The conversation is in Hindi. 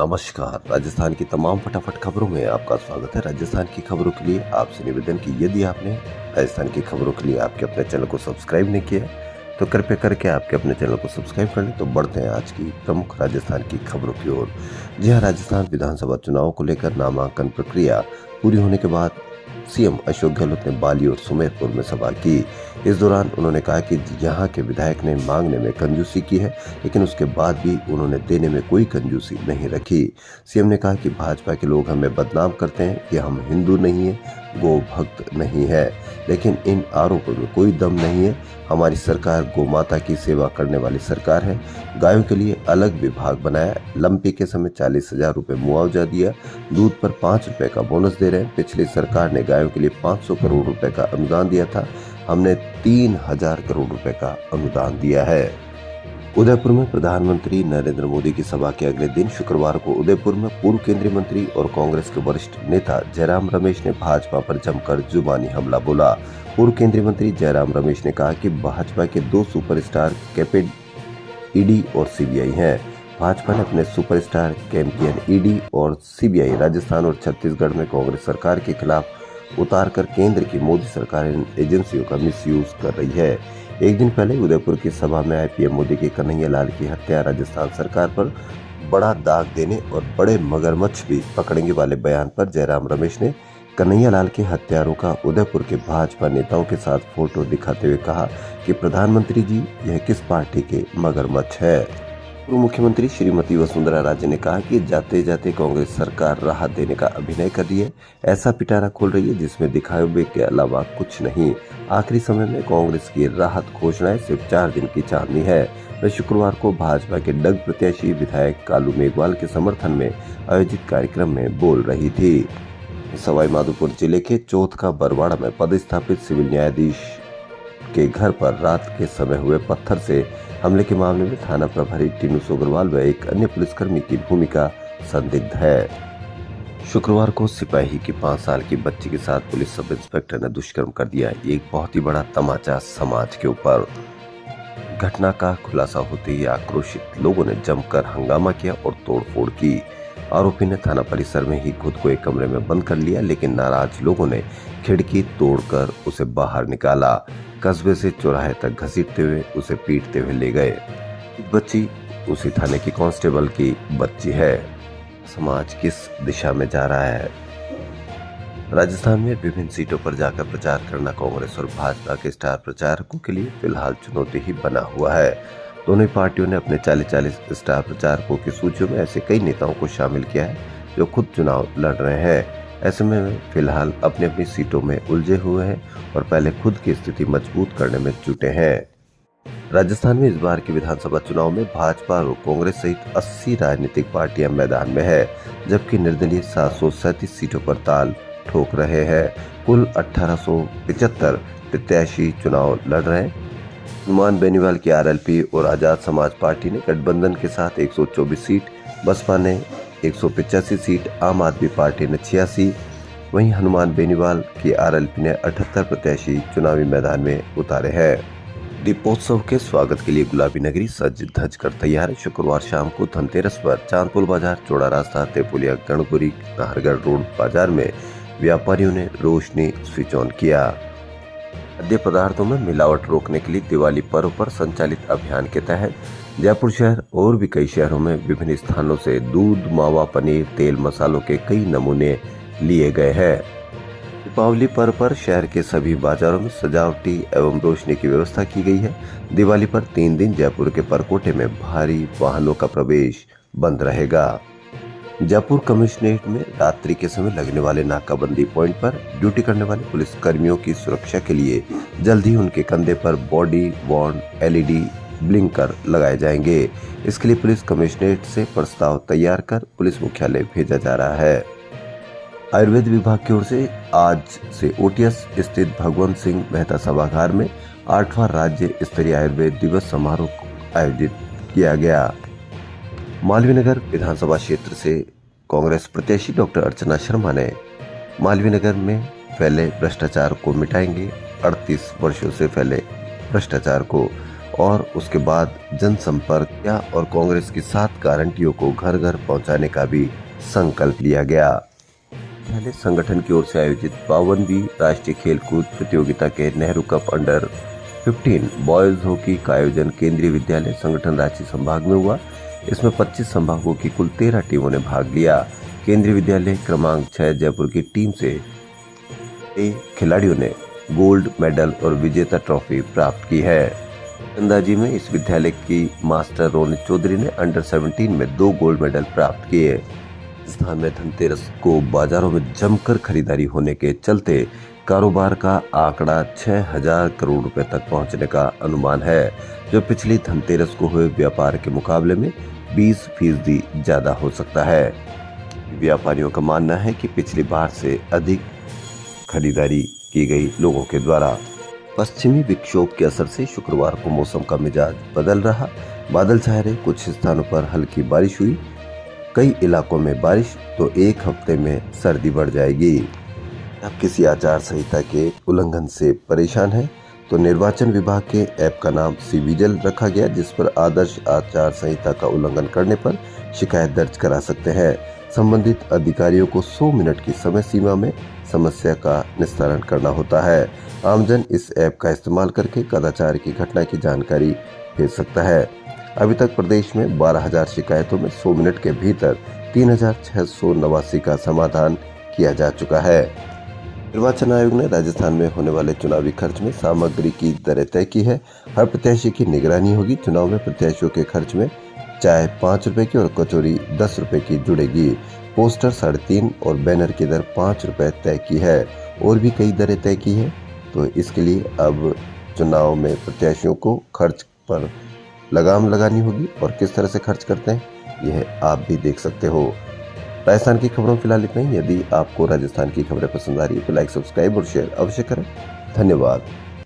नमस्कार। राजस्थान की तमाम फटाफट खबरों में आपका स्वागत है। राजस्थान की खबरों के लिए आपसे निवेदन कि यदि आपने राजस्थान की खबरों के लिए आपके अपने चैनल को सब्सक्राइब नहीं किया है तो कृपया करके आपके अपने चैनल को सब्सक्राइब कर लें। तो बढ़ते हैं आज की प्रमुख राजस्थान की खबरों की ओर। जी हाँ, राजस्थान विधानसभा चुनाव को लेकर नामांकन प्रक्रिया पूरी होने के बाद सीएम अशोक गहलोत ने बाली और सुमेरपुर में सभा की। इस दौरान उन्होंने कहा कि यहाँ के विधायक ने मांगने में कंजूसी की है, लेकिन उसके बाद भी उन्होंने देने में कोई कंजूसी नहीं रखी। सीएम ने कहा कि भाजपा के लोग हमें बदनाम करते हैं कि हम हिंदू नहीं है, गो भक्त नहीं है, लेकिन इन आरोपों में कोई दम नहीं है। हमारी सरकार गौ माता की सेवा करने वाली सरकार है। गायों के लिए अलग विभाग बनाया, लंपी के समय 40,000 रुपये मुआवजा दिया, दूध पर 5 रुपए का बोनस दे रहे हैं। पिछली सरकार ने गायों के लिए 500 करोड़ रुपए का अनुदान दिया था, हमने 3,000 करोड़ रुपए का अनुदान दिया है। उदयपुर में प्रधानमंत्री नरेंद्र मोदी की सभा के अगले दिन शुक्रवार को उदयपुर में पूर्व केंद्रीय मंत्री और कांग्रेस के वरिष्ठ नेता जयराम रमेश ने भाजपा पर जमकर जुबानी हमला बोला। पूर्व केंद्रीय मंत्री जयराम रमेश ने कहा कि भाजपा के 2 सुपरस्टार कैपेड ईडी और सीबीआई हैं। भाजपा ने अपने सुपरस्टार कैंपियन ईडी और सीबीआई राजस्थान और छत्तीसगढ़ में कांग्रेस सरकार के खिलाफ उतारकर केंद्र की मोदी सरकार इन एजेंसियों का मिसयूज कर रही है। एक दिन पहले उदयपुर की सभा में पीएम मोदी के कन्हैया लाल की हत्या राजस्थान सरकार पर बड़ा दाग देने और बड़े मगरमच्छ भी पकड़ेंगे वाले बयान पर जयराम रमेश ने कन्हैया लाल के हत्यारों का उदयपुर के भाजपा नेताओं के साथ फोटो दिखाते हुए कहा कि प्रधानमंत्री जी, यह किस पार्टी के मगरमच्छ है। पूर्व मुख्यमंत्री श्रीमती वसुंधरा राजे ने कहा कि जाते जाते कांग्रेस सरकार राहत देने का अभिनय कर रही है, ऐसा पिटारा खोल रही है जिसमें दिखावे के अलावा कुछ नहीं। आखिरी समय में कांग्रेस की राहत घोषणाएं सिर्फ 4 दिन की चांदनी है। वह शुक्रवार को भाजपा के डग प्रत्याशी विधायक कालू मेघवाल के समर्थन में आयोजित कार्यक्रम में बोल रही थी। सवाई माधोपुर जिले के चौथ का बरवाड़ा में पदस्थापित सिविल न्यायाधीश के घर पर रात के समय हुए पत्थर से हमले के मामले में थाना प्रभारी टीनू सोगरवाल व एक अन्य पुलिसकर्मी की भूमिका संदिग्ध है। शुक्रवार को सिपाही की 5 साल की बच्ची के साथ पुलिस सब इंस्पेक्टर ने दुष्कर्म कर दिया। ये एक बहुत ही बड़ा तमाचा समाज के ऊपर। घटना का खुलासा होते ही आक्रोशित लोगों ने जमकर हंगामा किया और तोड़फोड़ की। आरोपी ने थाना परिसर में ही खुद को एक कमरे में बंद कर लिया, लेकिन नाराज लोगों ने खिड़की तोड़कर उसे बाहर निकाला। कस्बे से चौराहे तक घसीटते हुए उसे पीटते हुए ले गए। बच्ची उसी थाने की कांस्टेबल की बच्ची है। समाज किस दिशा में जा रहा है? राजस्थान में विभिन्न सीटों पर जाकर प्रचार करना कांग्रेस और भाजपा के स्टार प्रचारकों के लिए फिलहाल चुनौती ही बना हुआ है। दोनों पार्टियों ने अपने 40 स्टार प्रचारकों की सूचियों में ऐसे कई नेताओं को शामिल किया है जो खुद चुनाव लड़ रहे हैं। ऐसे में फिलहाल अपनी अपनी सीटों में उलझे हुए हैं और पहले खुद की स्थिति मजबूत करने में जुटे हैं। राजस्थान में इस बार के विधानसभा चुनाव में भाजपा और कांग्रेस सहित 80 राजनीतिक पार्टियां मैदान में है, जबकि निर्दलीय 737 सीटों पर ताल ठोक रहे हैं। कुल 1875 प्रत्याशी चुनाव लड़ रहे हैं। हनुमान बेनीवाल की आरएलपी और आजाद समाज पार्टी ने गठबंधन के साथ 124 सीट, बसपा ने 185 सीट, आम आदमी पार्टी ने 86, वहीं हनुमान बेनीवाल की आरएलपी ने 78 प्रत्याशी चुनावी मैदान में उतारे हैं। दीपोत्सव के स्वागत के लिए गुलाबी नगरी सज धज कर तैयार है। शुक्रवार शाम को धनतेरस पर चांदपुर बाजार, चौड़ा रास्ता, तेपुलिया, गणपुरी, नाहरगढ़ रोड बाजार में व्यापारियों ने रोशनी स्विच ऑन किया। खाद्य पदार्थों में मिलावट रोकने के लिए दिवाली पर्व पर संचालित अभियान के तहत जयपुर शहर और भी कई शहरों में विभिन्न स्थानों से दूध, मावा, पनीर, तेल, मसालों के कई नमूने लिए गए हैं। दीपावली पर्व पर शहर के सभी बाजारों में सजावटी एवं रोशनी की व्यवस्था की गई है। दिवाली पर 3 दिन जयपुर के परकोटे में भारी वाहनों का प्रवेश बंद रहेगा। जयपुर कमिश्नरेट में रात्रि के समय लगने वाले नाकाबंदी पॉइंट पर ड्यूटी करने वाले पुलिस कर्मियों की सुरक्षा के लिए जल्द ही उनके कंधे पर बॉडी वॉर्न एलईडी ब्लिंकर लगाए जाएंगे। इसके लिए पुलिस कमिश्नरेट से प्रस्ताव तैयार कर पुलिस मुख्यालय भेजा जा रहा है। आयुर्वेद विभाग की ओर से आज से ओटीएस स्थित भगवंत सिंह मेहता सभागार में 8वां राज्य स्तरीय आयुर्वेद दिवस समारोह आयोजित किया गया। मालवीय नगर विधानसभा क्षेत्र से कांग्रेस प्रत्याशी डॉक्टर अर्चना शर्मा ने मालवीय नगर में फैले भ्रष्टाचार को मिटाएंगे, 38 वर्षों से फैले भ्रष्टाचार को और उसके बाद जनसंपर्क किया और कांग्रेस की 7 गारंटियों को घर घर पहुंचाने का भी संकल्प लिया गया। पहले संगठन की ओर से आयोजित 52वीं राष्ट्रीय खेलकूद प्रतियोगिता के Nehru cup under 15 boys hockey का आयोजन केंद्रीय विद्यालय संगठन रांची संभाग में हुआ। इसमें 25 संभागों की कुल 13 टीमों ने भाग लिया। केंद्रीय विद्यालय क्रमांक 6 जयपुर की टीम से खिलाड़ियों ने गोल्ड मेडल और विजेता ट्रॉफी प्राप्त की है। अंदाजी में इस विद्यालय की मास्टर रोनित चौधरी ने अंडर 17 में 2 गोल्ड मेडल प्राप्त किए। राजस्थान में धनतेरस को बाजारों में जमकर खरीदारी होने के चलते कारोबार का आंकड़ा 6000 करोड़ रुपए तक पहुंचने का अनुमान है, जो पिछली धनतेरस को हुए व्यापार के मुकाबले में 20% ज्यादा हो सकता है। व्यापारियों का मानना है कि पिछली बार से अधिक खरीदारी की गई लोगों के द्वारा। पश्चिमी विक्षोभ के असर से शुक्रवार को मौसम का मिजाज बदल रहा। बादल छाए रहे, कुछ स्थानों पर हल्की बारिश हुई, कई इलाकों में बारिश, तो एक हफ्ते में सर्दी बढ़ जाएगी। आप किसी आचार संहिता के उल्लंघन से परेशान हैं तो निर्वाचन विभाग के ऐप का नाम सी-विजिल रखा गया, जिस पर आदर्श आचार संहिता का उल्लंघन करने पर शिकायत दर्ज करा सकते हैं। संबंधित अधिकारियों को 100 मिनट की समय सीमा में समस्या का निस्तारण करना होता है। आमजन इस ऐप का इस्तेमाल करके कदाचार की घटना की जानकारी भेज सकता है। अभी तक प्रदेश में 12,000 शिकायतों में 100 मिनट के भीतर 3,689 का समाधान किया जा चुका है। निर्वाचन आयोग ने राजस्थान में होने वाले चुनावी खर्च में सामग्री की दरें तय की है। हर प्रत्याशी की निगरानी होगी। चुनाव में प्रत्याशियों के खर्च में चाय 5 रुपए की और कचौरी 10 रुपए की जुड़ेगी। पोस्टर 3.5 और बैनर की दर 5 रुपए तय की है। और भी कई दरें तय की है। तो इसके लिए अब चुनाव में प्रत्याशियों को खर्च पर लगाम लगानी होगी और किस तरह से खर्च करते हैं यह आप भी देख सकते हो। राजस्थान की खबरों फिलहाल इतना ही। यदि आपको राजस्थान की खबरें पसंद आ रही है तो लाइक, सब्सक्राइब और शेयर अवश्य करें। धन्यवाद।